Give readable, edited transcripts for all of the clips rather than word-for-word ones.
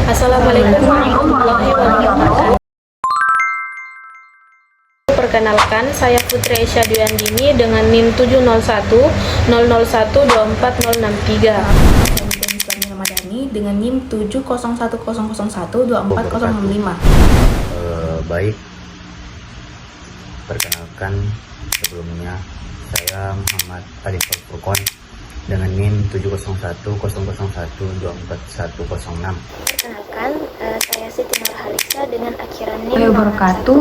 Assalamualaikum warahmatullahi wabarakatuh. Perkenalkan, saya Putri Aisyah Duyandini dengan NIM 70100124063. Ramadhani dengan NIM 70100124065. Baik, perkenalkan sebelumnya saya Muhammad Alif Furqon dengan NIM 70100124106. Perkenalkan, saya Siti Nurhalisa dengan akhiran NIM Wabarakatuh.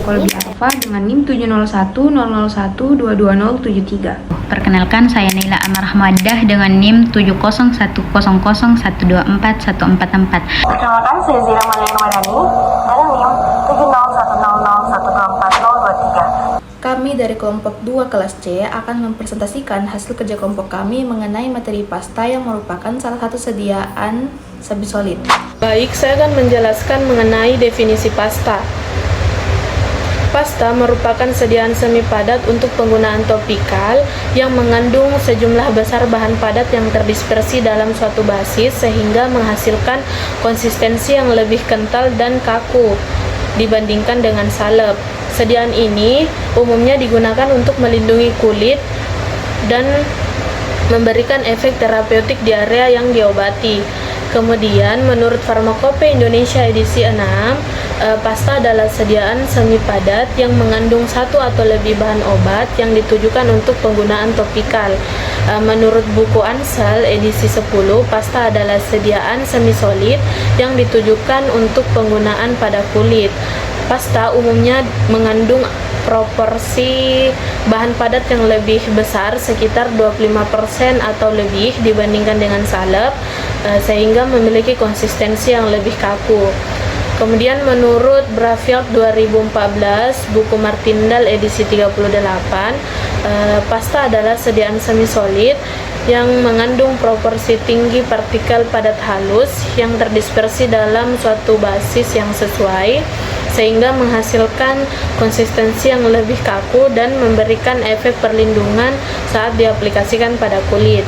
Kolbi Alfa dengan NIM 70100122073. Perkenalkan, saya Naila Amar Ahmadah dengan NIM 70100124144. Perkenalkan, saya Zira Malia Ramadhani dengan NIM 70100124023. Kami dari kelompok 2 kelas C akan mempresentasikan hasil kerja kelompok kami mengenai materi pasta yang merupakan salah satu sediaan semi solid. Baik, saya akan menjelaskan mengenai definisi pasta. Pasta merupakan sediaan semi padat untuk penggunaan topikal yang mengandung sejumlah besar bahan padat yang terdispersi dalam suatu basis sehingga menghasilkan konsistensi yang lebih kental dan kaku dibandingkan dengan salep. Sediaan ini umumnya digunakan untuk melindungi kulit dan memberikan efek terapeutik di area yang diobati. Kemudian, menurut Farmakope Indonesia edisi 6, pasta adalah sediaan semi padat yang mengandung satu atau lebih bahan obat yang ditujukan untuk penggunaan topikal. Menurut buku Ansel edisi 10, pasta adalah sediaan semi solid yang ditujukan untuk penggunaan pada kulit. Pasta umumnya mengandung proporsi bahan padat yang lebih besar, sekitar 25% atau lebih dibandingkan dengan salep, sehingga memiliki konsistensi yang lebih kaku. Kemudian menurut Brafield 2014, buku Martindale edisi 38, pasta adalah sediaan semi solid yang mengandung proporsi tinggi partikel padat halus yang terdispersi dalam suatu basis yang sesuai, sehingga menghasilkan konsistensi yang lebih kaku dan memberikan efek perlindungan saat diaplikasikan pada kulit.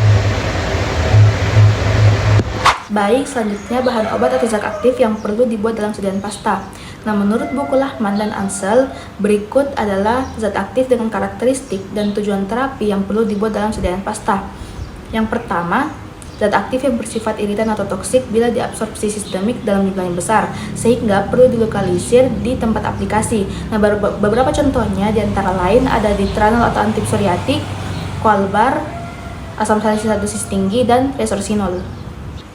Baik, selanjutnya bahan obat atau zat aktif yang perlu dibuat dalam sediaan pasta. Nah, menurut buku Lahman dan Ansel, berikut adalah zat aktif dengan karakteristik dan tujuan terapi yang perlu dibuat dalam sediaan pasta. Yang pertama, zat aktif yang bersifat iritan atau toksik bila diabsorpsi sistemik dalam jumlah yang besar, sehingga perlu dilokalisir di tempat aplikasi. Nah, beberapa contohnya diantara lain ada ditranol atau antipsoriatik, Qualbar, asam salisilat dosis tinggi, dan resorcinol.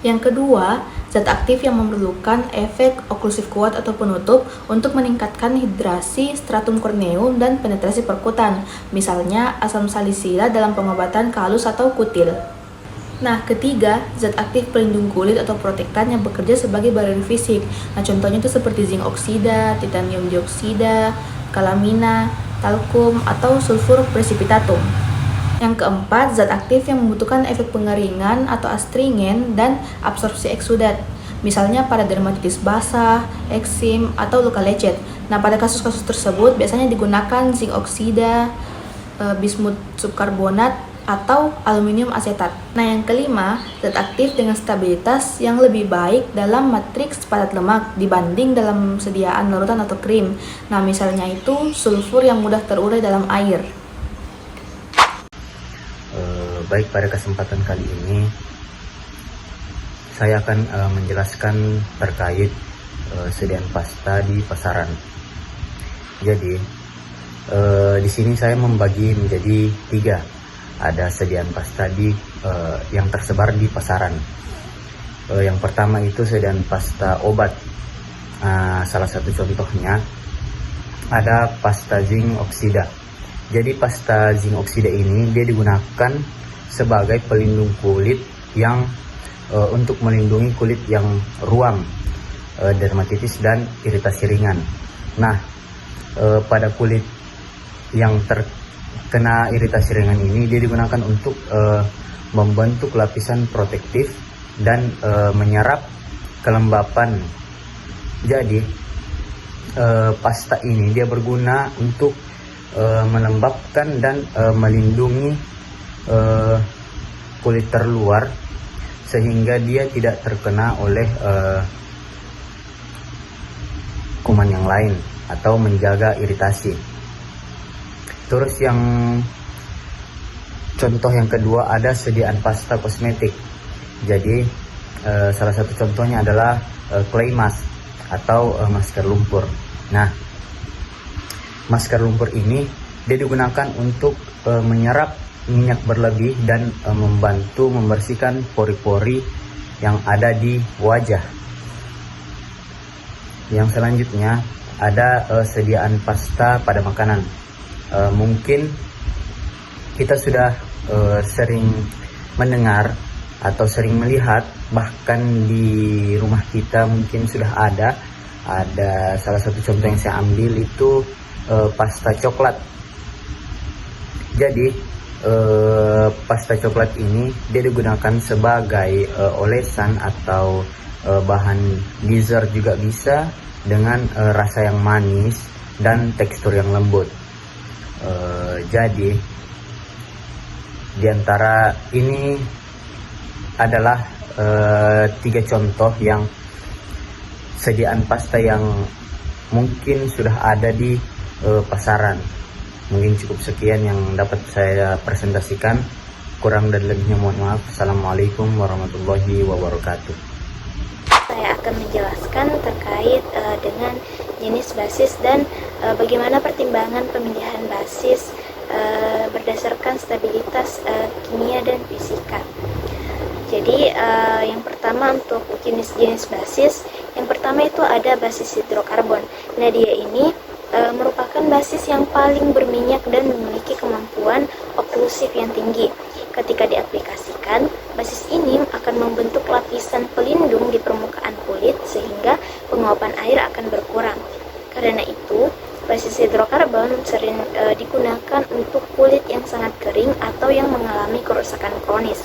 Yang kedua, zat aktif yang memerlukan efek oklusif kuat atau penutup untuk meningkatkan hidrasi stratum corneum dan penetrasi perkutan, misalnya asam salisilat dalam pengobatan kalus atau kutil. Nah, ketiga, zat aktif pelindung kulit atau protektan yang bekerja sebagai barrier fisik. Nah, contohnya itu seperti zinc oksida, titanium dioksida, kalamina, talkum, atau sulfur precipitatum. Yang keempat, zat aktif yang membutuhkan efek pengeringan atau astringen dan absorpsi eksudat, misalnya pada dermatitis basah, eksim, atau luka lecet. Nah, pada kasus-kasus tersebut biasanya digunakan zinc oksida, bismut subkarbonat, atau aluminium asetat. Nah, yang kelima, zat aktif dengan stabilitas yang lebih baik dalam matriks padat lemak dibanding dalam sediaan larutan atau krim. Nah, misalnya itu sulfur yang mudah terurai dalam air. Baik, pada kesempatan kali ini saya akan menjelaskan terkait sediaan pasta di pasaran. Jadi di sini saya membagi menjadi 3. Ada sediaan pasta yang tersebar di pasaran. Yang pertama itu sediaan pasta obat. Salah satu contohnya ada pasta zinc oksida. Jadi pasta zinc oksida ini dia digunakan sebagai pelindung kulit yang untuk melindungi kulit yang ruam, dermatitis dan iritasi ringan. Nah, pada kulit yang terkena iritasi ringan ini dia digunakan untuk membentuk lapisan protektif dan menyerap kelembapan. Jadi pasta ini dia berguna untuk melembabkan dan melindungi kulit terluar sehingga dia tidak terkena oleh kuman yang lain atau menjaga iritasi. Terus yang contoh yang kedua ada sediaan pasta kosmetik. Jadi salah satu contohnya adalah clay mask atau masker lumpur. Nah, masker lumpur ini dia digunakan untuk menyerap minyak berlebih dan membantu membersihkan pori-pori yang ada di wajah. Yang selanjutnya ada sediaan pasta pada makanan. Mungkin kita sudah sering mendengar atau sering melihat, bahkan di rumah kita mungkin sudah ada salah satu contoh yang saya ambil itu pasta coklat. Jadi pasta coklat ini dia digunakan sebagai olesan atau bahan dessert juga bisa, dengan rasa yang manis dan tekstur yang lembut. Jadi di antara ini adalah 3 contoh yang sediaan pasta yang mungkin sudah ada di pasaran. Mungkin cukup sekian yang dapat saya presentasikan. Kurang dan lebihnya mohon maaf. Assalamualaikum warahmatullahi wabarakatuh. Saya akan menjelaskan terkait dengan jenis basis dan bagaimana pertimbangan pemilihan basis berdasarkan stabilitas kimia dan fisika. Jadi yang pertama untuk jenis-jenis basis, yang pertama itu ada basis hidrokarbon. Nah, dia ini merupakan basis yang paling berminyak dan memiliki kemampuan oklusif yang tinggi. Ketika diaplikasikan, basis ini akan membentuk lapisan pelindung di permukaan kulit sehingga penguapan air akan berkurang. Karena itu, basis hidrokarbon sering digunakan untuk kulit yang sangat kering atau yang mengalami kerusakan kronis.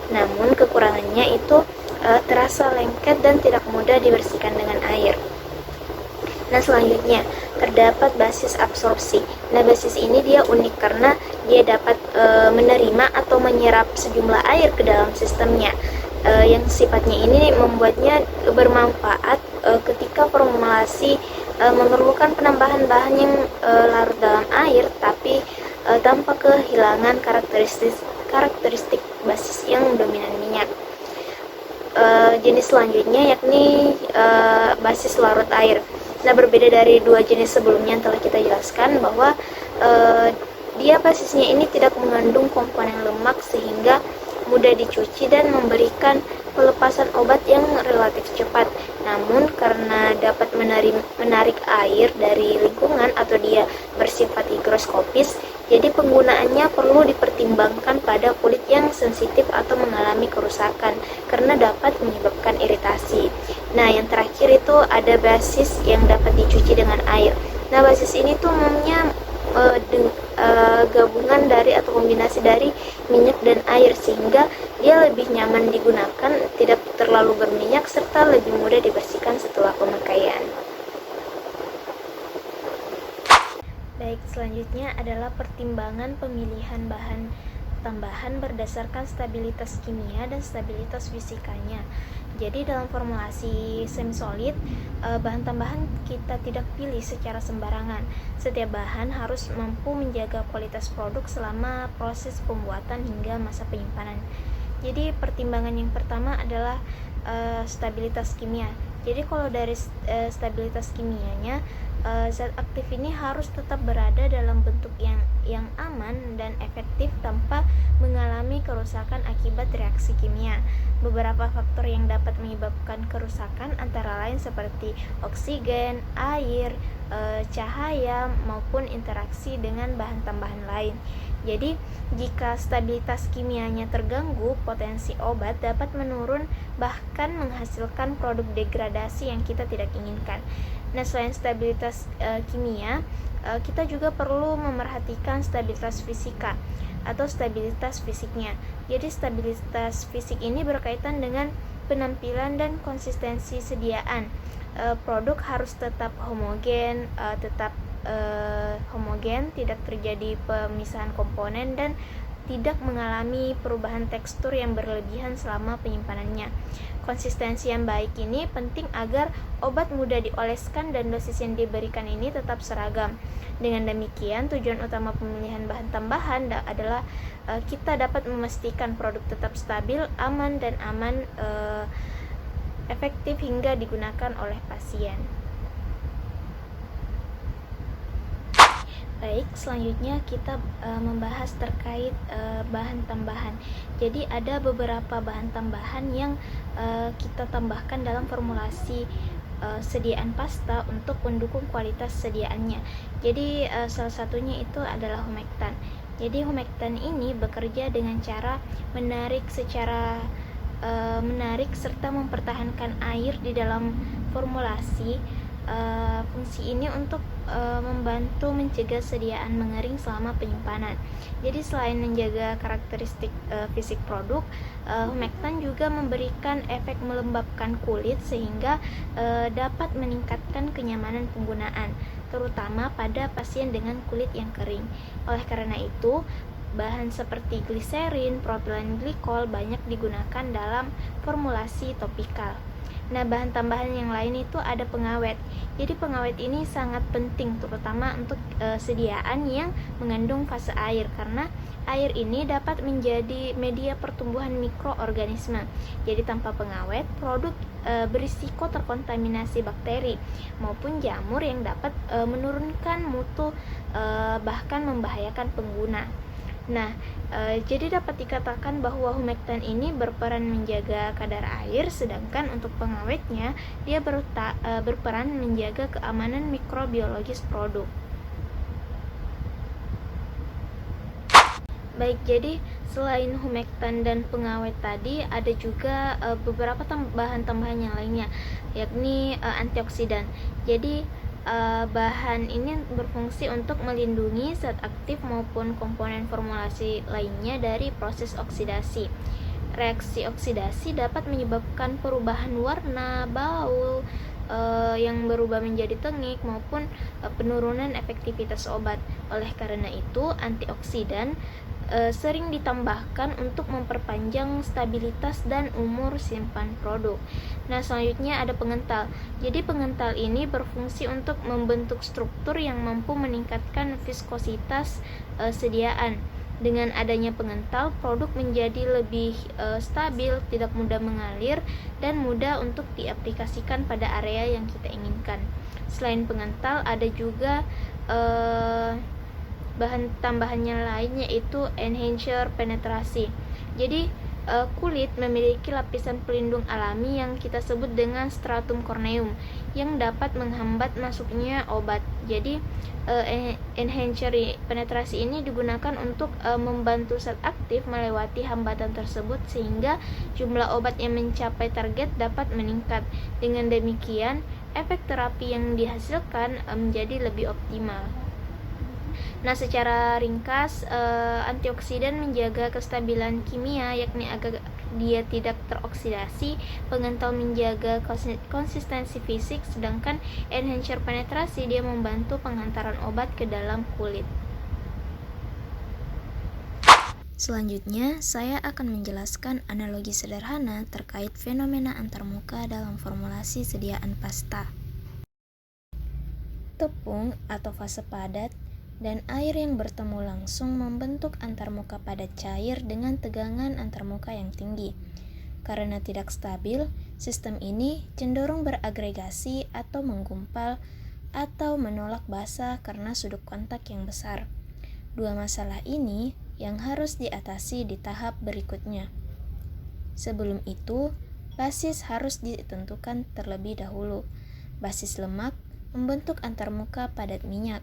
Namun kekurangannya itu terasa lengket dan tidak mudah dibersihkan dengan air. Nah, selanjutnya terdapat basis absorpsi. Nah, basis ini dia unik karena dia dapat menerima atau menyerap sejumlah air ke dalam sistemnya. Yang sifatnya ini membuatnya bermanfaat ketika formulasi memerlukan penambahan bahan yang larut dalam air, tapi tanpa kehilangan karakteristik basis yang dominan minyak. Jenis selanjutnya yakni basis larut air. Nah, berbeda dari 2 jenis sebelumnya yang telah kita jelaskan bahwa dia basisnya ini tidak mengandung komponen lemak sehingga mudah dicuci dan memberikan pelepasan obat yang relatif cepat. Namun karena dapat menarik air dari lingkungan atau dia bersifat higroskopis, jadi penggunaannya perlu dipertimbangkan pada kulit yang sensitif atau mengalami kerusakan karena dapat menyebabkan iritasi. Nah, yang terakhir itu ada basis yang dapat dicuci dengan air. Nah, basis ini tuh umumnya gabungan dari atau kombinasi dari minyak dan air sehingga dia lebih nyaman digunakan, tidak terlalu berminyak serta lebih mudah dibersihkan setelah pemakaian. Baik, selanjutnya adalah pertimbangan pemilihan bahan tambahan berdasarkan stabilitas kimia dan stabilitas fisikanya. Jadi dalam formulasi semi-solid, bahan tambahan kita tidak pilih secara sembarangan. Setiap bahan harus mampu menjaga kualitas produk selama proses pembuatan hingga masa penyimpanan. Jadi pertimbangan yang pertama adalah stabilitas kimia. Jadi kalau dari stabilitas kimianya, zat aktif ini harus tetap berada dalam bentuk yang aman dan efektif tanpa mengalami kerusakan akibat reaksi kimia. Beberapa faktor yang dapat menyebabkan kerusakan antara lain seperti oksigen, air, cahaya, maupun interaksi dengan bahan tambahan lain. Jadi, jika stabilitas kimianya terganggu, potensi obat dapat menurun bahkan menghasilkan produk degradasi yang kita tidak inginkan. Nah, selain stabilitas kimia, kita juga perlu memerhatikan stabilitas fisika atau stabilitas fisiknya. Jadi, stabilitas fisik ini berkaitan dengan penampilan dan konsistensi sediaan. Produk harus tetap homogen, tidak terjadi pemisahan komponen dan tidak mengalami perubahan tekstur yang berlebihan selama penyimpanannya. Konsistensi yang baik ini penting agar obat mudah dioleskan dan dosis yang diberikan ini tetap seragam. Dengan demikian, tujuan utama pemilihan bahan tambahan adalah kita dapat memastikan produk tetap stabil, aman, dan efektif hingga digunakan oleh pasien. Baik, selanjutnya kita membahas terkait bahan tambahan. Jadi ada beberapa bahan tambahan yang kita tambahkan dalam formulasi sediaan pasta untuk mendukung kualitas sediaannya. Jadi salah satunya itu adalah humektan. Jadi humektan ini bekerja dengan cara menarik serta mempertahankan air di dalam formulasi. Fungsi ini untuk membantu mencegah sediaan mengering selama penyimpanan. Jadi selain menjaga karakteristik fisik produk, humektan juga memberikan efek melembabkan kulit sehingga dapat meningkatkan kenyamanan penggunaan, terutama pada pasien dengan kulit yang kering. Oleh karena itu, bahan seperti gliserin, propilen glikol banyak digunakan dalam formulasi topikal. Nah, bahan tambahan yang lain itu ada pengawet. Jadi pengawet ini sangat penting terutama untuk sediaan yang mengandung fase air, karena air ini dapat menjadi media pertumbuhan mikroorganisme. Jadi tanpa pengawet, produk berisiko terkontaminasi bakteri maupun jamur yang dapat menurunkan mutu bahkan membahayakan pengguna. Nah, jadi dapat dikatakan bahwa humektan ini berperan menjaga kadar air, sedangkan untuk pengawetnya dia berperan menjaga keamanan mikrobiologis produk. Baik, jadi selain humektan dan pengawet tadi, ada juga beberapa bahan tambahan yang lainnya, yakni antioksidan. Jadi bahan ini berfungsi untuk melindungi zat aktif maupun komponen formulasi lainnya dari proses oksidasi. Reaksi oksidasi dapat menyebabkan perubahan warna, bau yang berubah menjadi tengik maupun penurunan efektivitas obat. Oleh karena itu, antioksidan sering ditambahkan untuk memperpanjang stabilitas dan umur simpan produk. Nah, selanjutnya ada pengental. Jadi pengental ini berfungsi untuk membentuk struktur yang mampu meningkatkan viskositas sediaan. Dengan adanya pengental, produk menjadi lebih stabil, tidak mudah mengalir, dan mudah untuk diaplikasikan pada area yang kita inginkan. Selain pengental, ada juga bahan tambahannya lain, yaitu enhancer penetrasi. Jadi kulit memiliki lapisan pelindung alami yang kita sebut dengan stratum corneum yang dapat menghambat masuknya obat. Jadi enhancer penetrasi ini digunakan untuk membantu zat aktif melewati hambatan tersebut sehingga jumlah obat yang mencapai target dapat meningkat. Dengan demikian, efek terapi yang dihasilkan menjadi lebih optimal. Nah, secara ringkas, antioksidan menjaga kestabilan kimia, yakni agar dia tidak teroksidasi. Pengental menjaga konsistensi fisik, sedangkan enhancer penetrasi dia membantu penghantaran obat ke dalam kulit. Selanjutnya, saya akan menjelaskan analogi sederhana terkait fenomena antarmuka dalam formulasi sediaan pasta. Tepung atau fase padat dan air yang bertemu langsung membentuk antarmuka padat cair dengan tegangan antarmuka yang tinggi. Karena tidak stabil, sistem ini cenderung beragregasi atau menggumpal atau menolak basa karena sudut kontak yang besar. Dua masalah ini yang harus diatasi di tahap berikutnya. Sebelum itu, basis harus ditentukan terlebih dahulu. Basis lemak membentuk antarmuka padat minyak.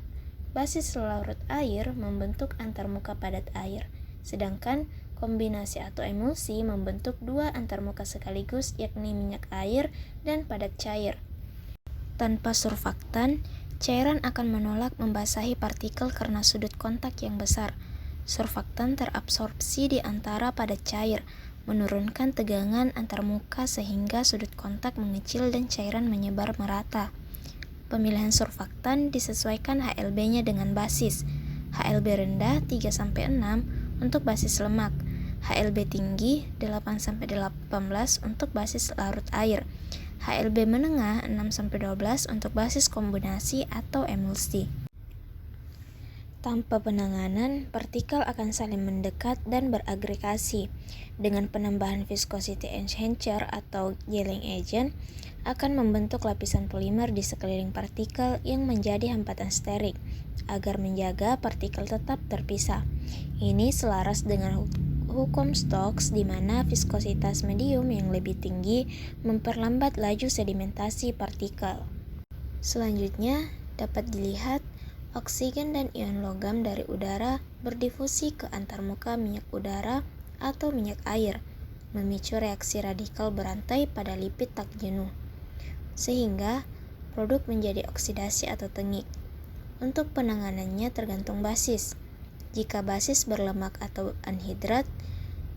Basis larut air membentuk antarmuka padat air, sedangkan kombinasi atau emulsi membentuk dua antarmuka sekaligus, yakni minyak air dan padat cair. Tanpa surfaktan, cairan akan menolak membasahi partikel karena sudut kontak yang besar. Surfaktan terabsorpsi di antara padat cair, menurunkan tegangan antarmuka sehingga sudut kontak mengecil dan cairan menyebar merata. Pemilihan surfaktan disesuaikan HLB-nya dengan basis. HLB rendah 3-6 untuk basis lemak, HLB tinggi 8-18 untuk basis larut air, HLB menengah 6-12 untuk basis kombinasi atau emulsi. Tanpa penanganan, partikel akan saling mendekat dan beragregasi. Dengan penambahan viscosity enhancer atau gelling agent, akan membentuk lapisan polimer di sekeliling partikel yang menjadi hambatan sterik, agar menjaga partikel tetap terpisah. Ini selaras dengan hukum Stokes di mana viskositas medium yang lebih tinggi memperlambat laju sedimentasi partikel. Selanjutnya, dapat dilihat oksigen dan ion logam dari udara berdifusi ke antarmuka minyak udara atau minyak air, memicu reaksi radikal berantai pada lipid tak jenuh, sehingga produk menjadi oksidasi atau tengik. Untuk penanganannya tergantung basis. Jika basis berlemak atau anhidrat,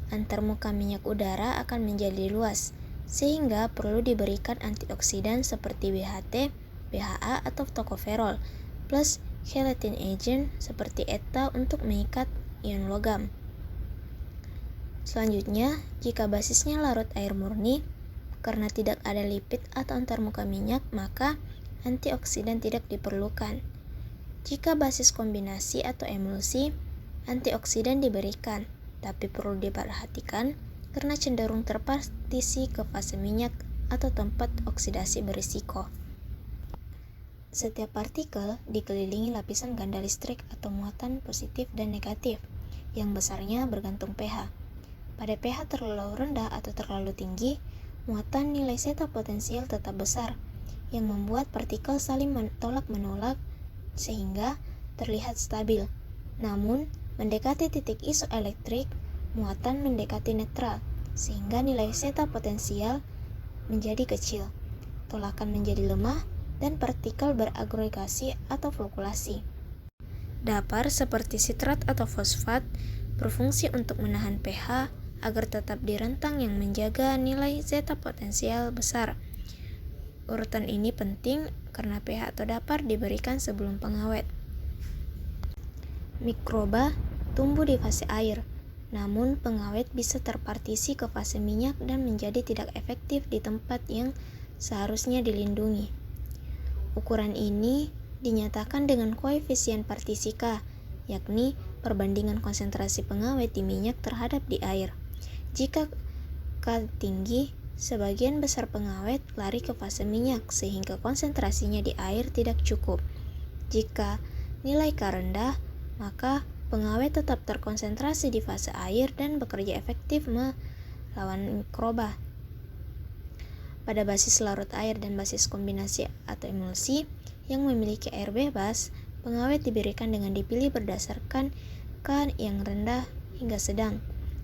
antarmuka minyak udara akan menjadi luas, sehingga perlu diberikan antioksidan seperti BHT, BHA atau tocoferol, plus chelatin agent seperti ETA untuk mengikat ion logam. Selanjutnya, jika basisnya larut air murni, karena tidak ada lipid atau antarmuka minyak, maka antioksidan tidak diperlukan. Jika basis kombinasi atau emulsi, antioksidan diberikan, tapi perlu diperhatikan karena cenderung terpartisi ke fase minyak atau tempat oksidasi berisiko. Setiap partikel dikelilingi lapisan ganda listrik atau muatan positif dan negatif, yang besarnya bergantung pH. Pada pH terlalu rendah atau terlalu tinggi, muatan nilai zeta potensial tetap besar, yang membuat partikel saling tolak-menolak sehingga terlihat stabil. Namun, mendekati titik isoelektrik, muatan mendekati netral, sehingga nilai zeta potensial menjadi kecil, tolakan menjadi lemah, dan partikel beragregasi atau flokulasi. Dapar seperti sitrat atau fosfat berfungsi untuk menahan pH agar tetap di rentang yang menjaga nilai zeta potensial besar. Urutan ini penting karena pH atau dapar diberikan sebelum pengawet. Mikroba tumbuh di fase air, namun pengawet bisa terpartisi ke fase minyak dan menjadi tidak efektif di tempat yang seharusnya dilindungi. Ukuran ini dinyatakan dengan koefisien partisi K, yakni perbandingan konsentrasi pengawet di minyak terhadap di air. Jika K tinggi, sebagian besar pengawet lari ke fase minyak sehingga konsentrasinya di air tidak cukup. Jika nilai K rendah, maka pengawet tetap terkonsentrasi di fase air dan bekerja efektif melawan mikroba. Pada basis larut air dan basis kombinasi atau emulsi yang memiliki air bebas, pengawet diberikan dengan dipilih berdasarkan K yang rendah hingga sedang.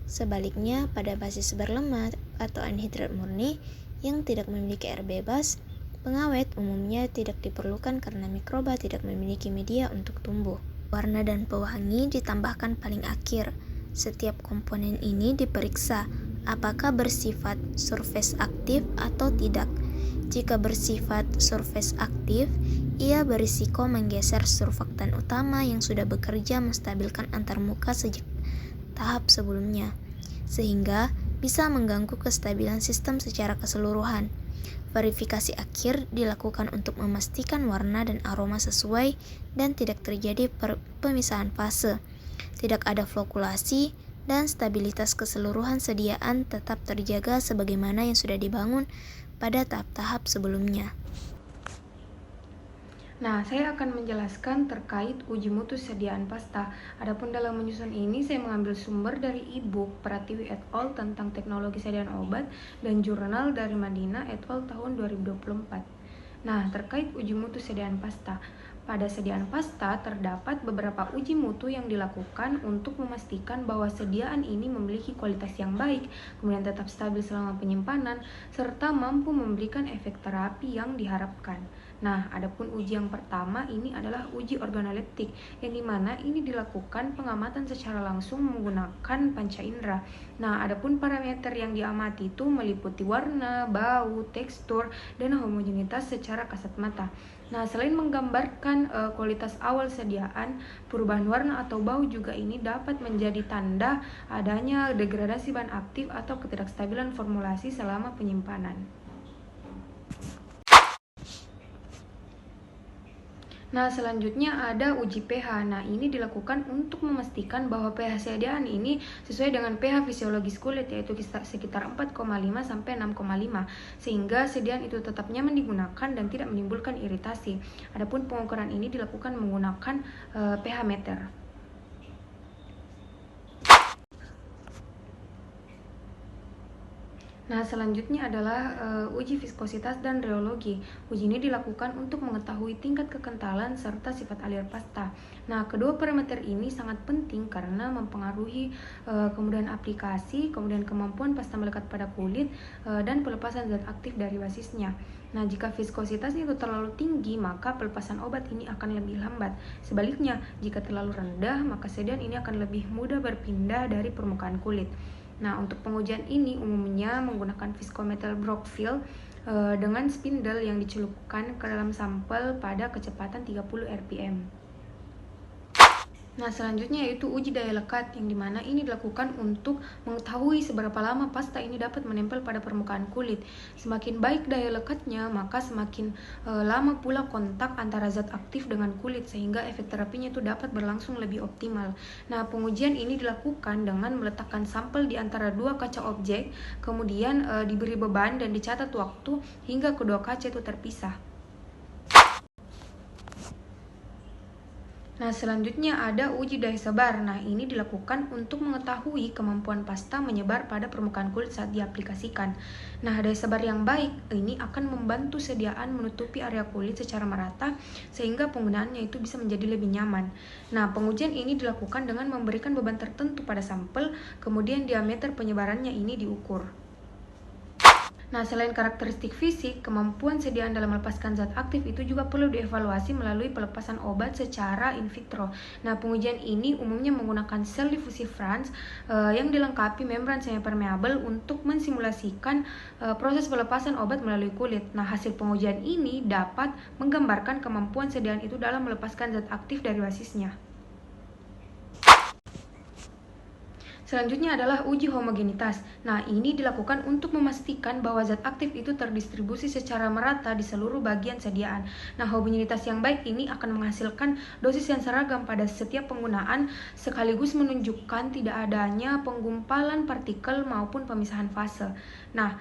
Sebaliknya, pada basis berlemak atau anhidrat murni yang tidak memiliki air bebas, pengawet umumnya tidak diperlukan karena mikroba tidak memiliki media untuk tumbuh. Warna dan pewangi ditambahkan paling akhir. Setiap komponen ini diperiksa apakah bersifat surface aktif atau tidak. Jika bersifat surface aktif, ia berisiko menggeser surfaktan utama yang sudah bekerja menstabilkan antarmuka sejak tahap sebelumnya, sehingga bisa mengganggu kestabilan sistem secara keseluruhan. Verifikasi akhir dilakukan untuk memastikan warna dan aroma sesuai dan tidak terjadi pemisahan fase, tidak ada flokulasi, dan stabilitas keseluruhan sediaan tetap terjaga sebagaimana yang sudah dibangun pada tahap-tahap sebelumnya. Nah, saya akan menjelaskan terkait uji mutu sediaan pasta. Adapun dalam menyusun ini, saya mengambil sumber dari e-book Pratiwi et al. Tentang teknologi sediaan obat dan jurnal dari Madinah et al. Tahun 2024. Nah, terkait uji mutu sediaan pasta. Pada sediaan pasta, terdapat beberapa uji mutu yang dilakukan untuk memastikan bahwa sediaan ini memiliki kualitas yang baik, kemudian tetap stabil selama penyimpanan, serta mampu memberikan efek terapi yang diharapkan. Nah, adapun uji yang pertama ini adalah uji organoleptik, yang dimana ini dilakukan pengamatan secara langsung menggunakan panca indera. Nah, adapun parameter yang diamati itu meliputi warna, bau, tekstur, dan homogenitas secara kasat mata. Nah, selain menggambarkan penurunan kualitas awal sediaan, perubahan warna atau bau juga ini dapat menjadi tanda adanya degradasi bahan aktif atau ketidakstabilan formulasi selama penyimpanan. Nah, selanjutnya ada uji pH. Nah, ini dilakukan untuk memastikan bahwa pH sediaan ini sesuai dengan pH fisiologis kulit, yaitu sekitar 4,5 sampai 6,5, sehingga sediaan itu tetap nyaman digunakan dan tidak menimbulkan iritasi. Adapun pengukuran ini dilakukan menggunakan pH meter. Nah, selanjutnya adalah uji viskositas dan rheologi. Uji ini dilakukan untuk mengetahui tingkat kekentalan serta sifat alir pasta. Nah, kedua parameter ini sangat penting karena mempengaruhi kemudahan aplikasi, kemudian kemampuan pasta melekat pada kulit, dan pelepasan zat aktif dari basisnya. Nah, jika viskositas itu terlalu tinggi, maka pelepasan obat ini akan lebih lambat. Sebaliknya, jika terlalu rendah, maka sediaan ini akan lebih mudah berpindah dari permukaan kulit. Nah, untuk pengujian ini umumnya menggunakan viskometer Brockfield dengan spindle yang dicelupkan ke dalam sampel pada kecepatan 30 rpm. Nah, selanjutnya yaitu uji daya lekat, yang dimana ini dilakukan untuk mengetahui seberapa lama pasta ini dapat menempel pada permukaan kulit. Semakin baik daya lekatnya, maka semakin lama pula kontak antara zat aktif dengan kulit, sehingga efek terapinya itu dapat berlangsung lebih optimal. Nah, pengujian ini dilakukan dengan meletakkan sampel di antara dua kaca objek, kemudian diberi beban dan dicatat waktu hingga kedua kaca itu terpisah. Nah, selanjutnya ada uji daya sebar. Nah, ini dilakukan untuk mengetahui kemampuan pasta menyebar pada permukaan kulit saat diaplikasikan. Nah, daya sebar yang baik ini akan membantu sediaan menutupi area kulit secara merata sehingga penggunaannya itu bisa menjadi lebih nyaman. Nah, pengujian ini dilakukan dengan memberikan beban tertentu pada sampel, kemudian diameter penyebarannya ini diukur. Nah, selain karakteristik fisik, kemampuan sediaan dalam melepaskan zat aktif itu juga perlu dievaluasi melalui pelepasan obat secara in vitro. Nah, pengujian ini umumnya menggunakan sel difusi Franz yang dilengkapi membran semi-permeabel untuk mensimulasikan proses pelepasan obat melalui kulit. Nah, hasil pengujian ini dapat menggambarkan kemampuan sediaan itu dalam melepaskan zat aktif dari basisnya. Selanjutnya adalah uji homogenitas. Nah, ini dilakukan untuk memastikan bahwa zat aktif itu terdistribusi secara merata di seluruh bagian sediaan. Nah, homogenitas yang baik ini akan menghasilkan dosis yang seragam pada setiap penggunaan, sekaligus menunjukkan tidak adanya penggumpalan partikel maupun pemisahan fase. Nah,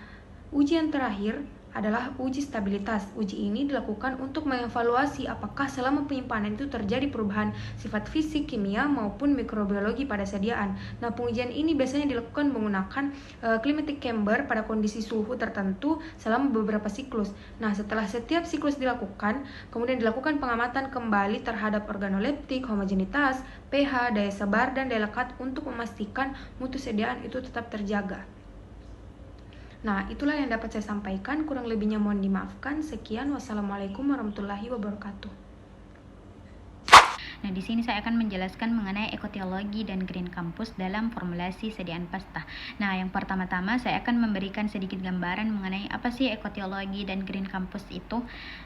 ujian terakhir adalah uji stabilitas. Uji ini dilakukan untuk mengevaluasi apakah selama penyimpanan itu terjadi perubahan sifat fisik, kimia, maupun mikrobiologi pada sediaan. Nah, pengujian ini biasanya dilakukan menggunakan climatic chamber pada kondisi suhu tertentu selama beberapa siklus. Nah, setelah setiap siklus dilakukan, kemudian dilakukan pengamatan kembali terhadap organoleptik, homogenitas, pH, daya sebar, dan daya lekat untuk memastikan mutu sediaan itu tetap terjaga. Nah, itulah yang dapat saya sampaikan. Kurang lebihnya mohon dimaafkan. Sekian, wassalamualaikum warahmatullahi wabarakatuh. Nah, di sini saya akan menjelaskan mengenai ekoteologi dan green campus dalam formulasi sediaan pasta. Nah, yang pertama-tama saya akan memberikan sedikit gambaran mengenai apa sih ekoteologi dan green campus itu.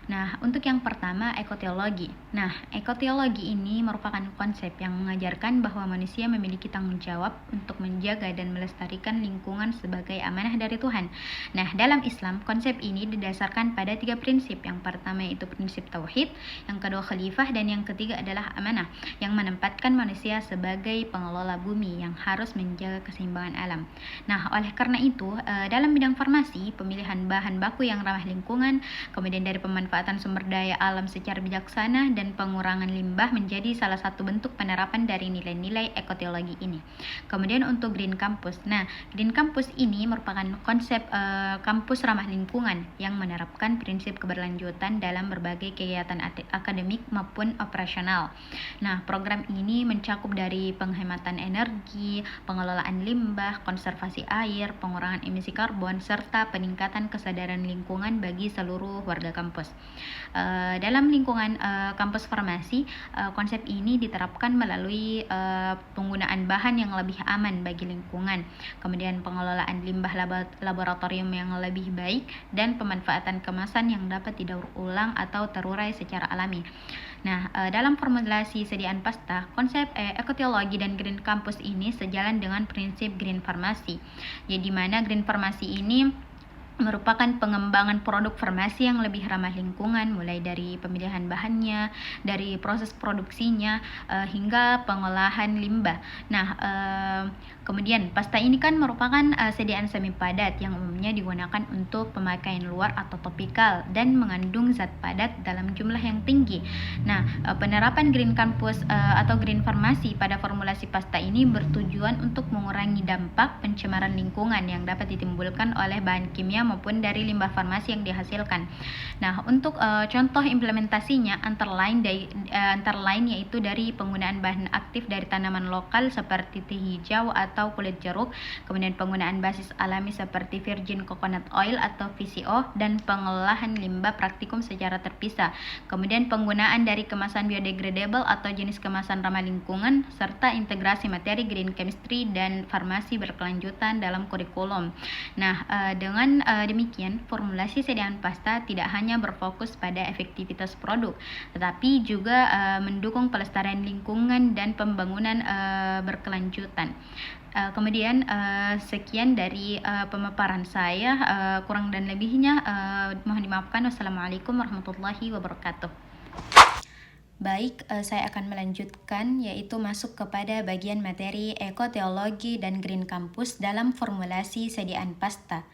Nah, untuk yang pertama, ekoteologi. Nah, ekoteologi ini merupakan konsep yang mengajarkan bahwa manusia memiliki tanggung jawab untuk menjaga dan melestarikan lingkungan sebagai amanah dari Tuhan. Nah, dalam Islam, konsep ini didasarkan pada 3 prinsip. Yang pertama yaitu prinsip tauhid, yang kedua khalifah, dan yang ketiga adalah amanah, yang menempatkan manusia sebagai pengelola bumi yang harus menjaga keseimbangan alam. Nah, oleh karena itu, dalam bidang farmasi, pemilihan bahan baku yang ramah lingkungan, kemudian dari pemanfaatan sumber daya alam secara bijaksana, dan pengurangan limbah menjadi salah satu bentuk penerapan dari nilai-nilai ekoteologi ini. Kemudian untuk green campus. Nah, green campus ini merupakan konsep kampus ramah lingkungan yang menerapkan prinsip keberlanjutan dalam berbagai kegiatan akademik maupun operasional. Nah, program ini mencakup dari penghematan energi, pengelolaan limbah, konservasi air, pengurangan emisi karbon, serta peningkatan kesadaran lingkungan bagi seluruh warga kampus. Dalam lingkungan kampus farmasi, konsep ini diterapkan melalui penggunaan bahan yang lebih aman bagi lingkungan, kemudian pengelolaan limbah laboratorium yang lebih baik, dan pemanfaatan kemasan yang dapat didaur ulang atau terurai secara alami. Nah, dalam formulasi sediaan pasta, konsep ekoteologi dan Green Campus ini sejalan dengan prinsip Green Farmasi, di mana Green Farmasi ini merupakan pengembangan produk farmasi yang lebih ramah lingkungan, mulai dari pemilihan bahannya, dari proses produksinya, hingga pengolahan limbah. Nah, kemudian pasta ini kan merupakan sediaan semi padat yang umumnya digunakan untuk pemakaian luar atau topikal dan mengandung zat padat dalam jumlah yang tinggi. Nah, penerapan Green Campus atau Green Farmasi pada formulasi pasta ini bertujuan untuk mengurangi dampak pencemaran lingkungan yang dapat ditimbulkan oleh bahan kimia maupun dari limbah farmasi yang dihasilkan. Nah, untuk contoh implementasinya antara lain yaitu dari penggunaan bahan aktif dari tanaman lokal seperti teh hijau atau kulit jeruk, kemudian penggunaan basis alami seperti virgin coconut oil atau VCO, dan pengolahan limbah praktikum secara terpisah. Kemudian penggunaan dari kemasan biodegradable atau jenis kemasan ramah lingkungan, serta integrasi materi green chemistry dan farmasi berkelanjutan dalam kurikulum. Nah, dengan demikian, formulasi sediaan pasta tidak hanya berfokus pada efektivitas produk, tetapi juga mendukung pelestarian lingkungan dan pembangunan berkelanjutan. Kemudian sekian dari pemaparan saya, kurang dan lebihnya mohon dimaafkan. Wassalamualaikum warahmatullahi wabarakatuh. Baik, saya akan melanjutkan, yaitu masuk kepada bagian materi ekoteologi dan Green Campus dalam formulasi sediaan pasta.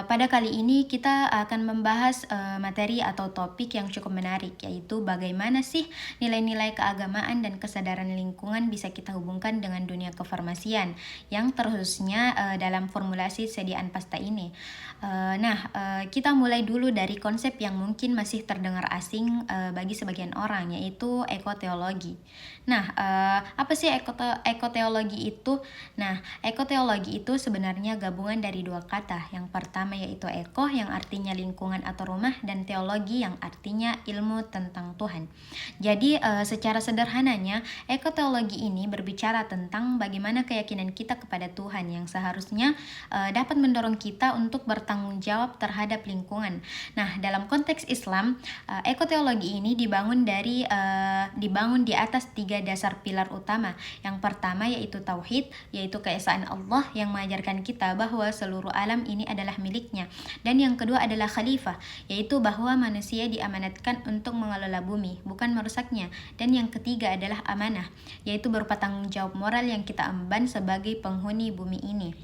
Pada kali ini kita akan membahas materi atau topik yang cukup menarik, yaitu bagaimana sih nilai-nilai keagamaan dan kesadaran lingkungan bisa kita hubungkan dengan dunia kefarmasian, yang terkhususnya dalam formulasi sediaan pasta ini. Kita mulai dulu dari konsep yang mungkin masih terdengar asing bagi sebagian orang, yaitu ekoteologi. Nah, apa sih ekoteologi itu? Nah, ekoteologi itu sebenarnya gabungan dari dua kata. Yang pertama yaitu eko, yang artinya lingkungan atau rumah, dan teologi yang artinya ilmu tentang Tuhan. Jadi, secara sederhananya, ekoteologi ini berbicara tentang bagaimana keyakinan kita kepada Tuhan yang seharusnya dapat mendorong kita untuk bertanggung jawab terhadap lingkungan. Nah, dalam konteks Islam, ekoteologi ini dibangun di atas 3 dasar pilar utama. Yang pertama yaitu tauhid, yaitu keesaan Allah yang mengajarkan kita bahwa seluruh alam ini adalah miliknya. Dan yang kedua adalah khalifah, yaitu bahwa manusia diamanatkan untuk mengelola bumi, bukan merusaknya. Dan yang ketiga adalah amanah, yaitu berupa tanggung jawab moral yang kita emban sebagai penghuni bumi ini.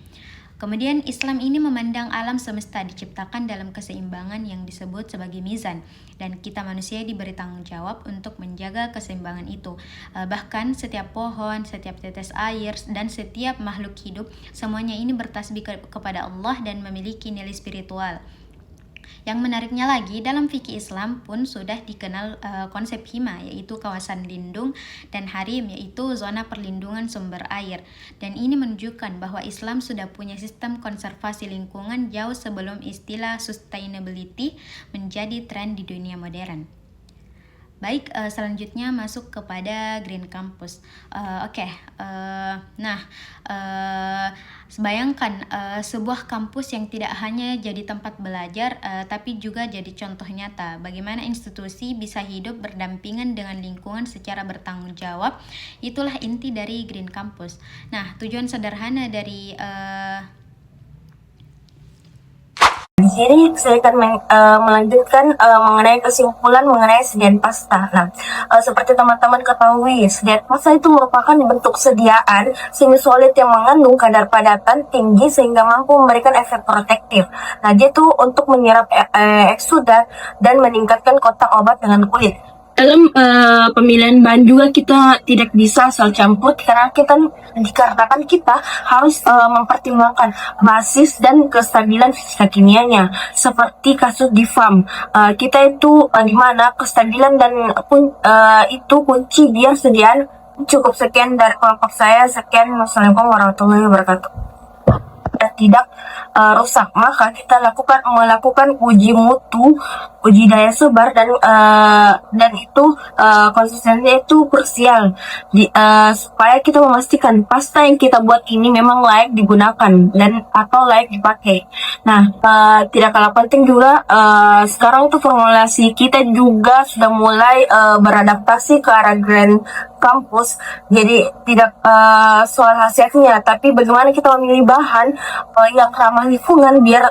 Kemudian Islam ini memandang alam semesta diciptakan dalam keseimbangan yang disebut sebagai mizan, dan kita manusia diberi tanggung jawab untuk menjaga keseimbangan itu. Bahkan setiap pohon, setiap tetes air, dan setiap makhluk hidup, semuanya ini bertasbih kepada Allah dan memiliki nilai spiritual. Yang menariknya lagi, dalam fikih Islam pun sudah dikenal konsep hima, yaitu kawasan lindung, dan harim, yaitu zona perlindungan sumber air. Dan ini menunjukkan bahwa Islam sudah punya sistem konservasi lingkungan jauh sebelum istilah sustainability menjadi tren di dunia modern. Baik, selanjutnya masuk kepada Green Campus. Bayangkan sebuah kampus yang tidak hanya jadi tempat belajar, tapi juga jadi contoh nyata bagaimana institusi bisa hidup berdampingan dengan lingkungan secara bertanggung jawab. Itulah inti dari Green Campus. Nah, tujuan sederhana dari Di sini saya akan melanjutkan mengenai kesimpulan mengenai sediaan pasta. Nah, seperti teman-teman ketahui, sediaan pasta itu merupakan bentuk sediaan semi solid yang mengandung kadar padatan tinggi sehingga mampu memberikan efek protektif. Nah, dia tuh untuk menyerap eksudan dan meningkatkan kotak obat dengan kulit. dalam pemilihan bahan juga kita tidak bisa asal campur dikarenakan kita harus mempertimbangkan basis dan kestabilan fisika kimianya. Seperti kasus di FAM, kita itu di mana kestabilan dan itu kunci biar sediaan. Cukup sekian dari kelompok saya. Sekian, wassalamualaikum warahmatullahi wabarakatuh. Tidak rusak, maka kita melakukan uji mutu, uji daya sebar, dan itu konsistensinya itu krusial supaya kita memastikan pasta yang kita buat ini memang layak digunakan dan atau layak dipakai. Nah, tidak kalah penting juga sekarang itu formulasi kita juga sudah mulai beradaptasi ke arah Grand Campus. Jadi tidak soal hasilnya, tapi bagaimana kita memilih bahan yang ramah lingkungan biar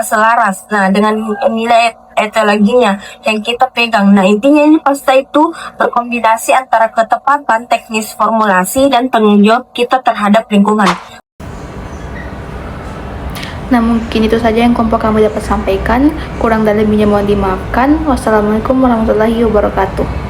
selaras. Nah, dengan nilai etologinya yang kita pegang. Nah, intinya ini pasta itu berkombinasi antara ketepatan teknis formulasi dan tanggung jawab kita terhadap lingkungan. Nah, mungkin itu saja yang kelompok kami dapat sampaikan. Kurang dan lebihnya mohon dimaafkan. Wassalamualaikum warahmatullahi wabarakatuh.